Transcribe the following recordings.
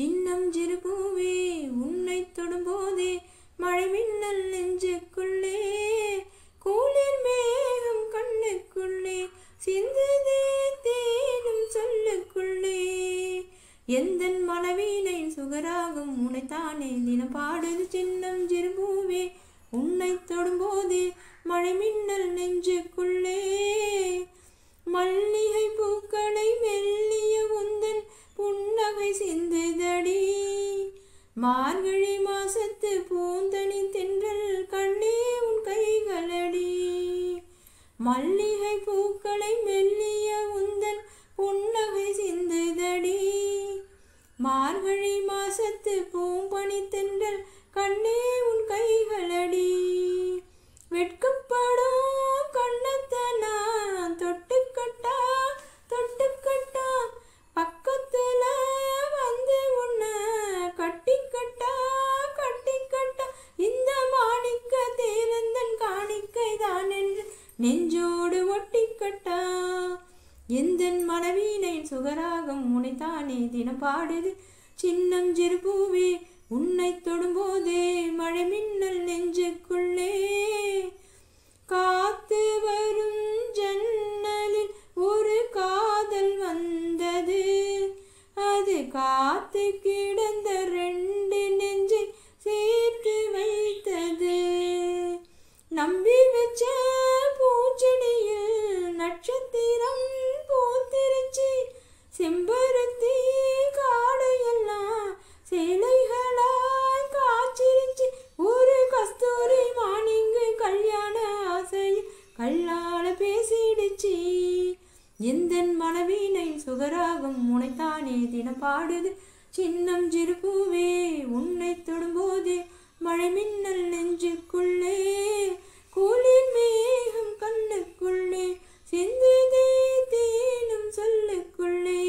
சின்னம் சிறு பூவே உன்னை தொடும்போதே மழை மின்னல் நெஞ்சுக்குள்ளே குளிர் மேகம் கண்ணுக்குள்ளே சிந்துதே தேனும் சொல்லுக்குள்ளே எந்தன் மனவீனை சுகராகும் உனைத்தானே தினம் பாடுது சின்னம் சிறு பூவே உன்னை தொடும்போதே மழை மின்னல் நெஞ்சுக்குள்ளே மல்லிகை பூக்களை மெல்லிய உந்தன் புன்னகை சிந்துதடி மார்கழி மாசத்து பூந்தனி தென்றல் கண்ணே உன் கைகளடி மல்லிகை பூக்களை மெல்லிய உந்தன் புன்னகை சிந்துதடி மார்கழி மாசத்து பூம்பனி தென்றல் கண்ணே உன் கைகளடி வெட்கப்படும் கண்ணத்தனா தொட்டுக்கட்டா தொட்டுக்கட்டா பக்கத்துல வந்து உன்ன கட்டிக்கட்டா கட்டிக்கட்டா இந்த மாணிக்க தேரந்தன் காணிக்கை தான் என்று நெஞ்சோடு ஒட்டிக்கட்டா எந்தன் மனவீனை சுகராகம் உனைத்தானே தினம் பாடுது சின்னம் சிறு பூவே உன்னை தொடும்போதே மழை மின்னல் நெஞ்சுக்குள்ளே காத்து வரும் ஜன்னலில் ஒரு காதல் வந்தது அது காத்து கிடந்த ரெண்டு நெஞ்சை சேர்த்து வைத்தது நம்பி வச்ச பூச்செடியில் நட்சத்திரம் பூத்திருச்சு செம்பருத்தி காடையெல்லாம் சேலைகளாய் காய்ச்சிருச்சு ஒரு கஸ்தூரி மானிங்கு கல்யாண ஆசையில் கல்லால பேசிடுச்சு எந்தன் மனவீனை சுகராகும் உனைத்தானே தினம் பாடுது சின்னம் சிறு பூவே உன்னை தொடும்போதே மழை மின்னல் நெஞ்சுக்குள்ளே குளிர் மேகம் கண்ணுக்குள்ளே சிந்துதே தேனும் சொல்லுக்குள்ளே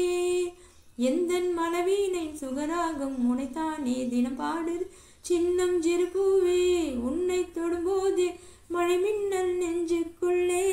எந்தன் மனவீனை சுகராகம் உனைத்தானே தினம் பாடுது சின்னம் சிறு பூவே உன்னை தொடும்போதே மழை மின்னல் நெஞ்சுக்குள்ளே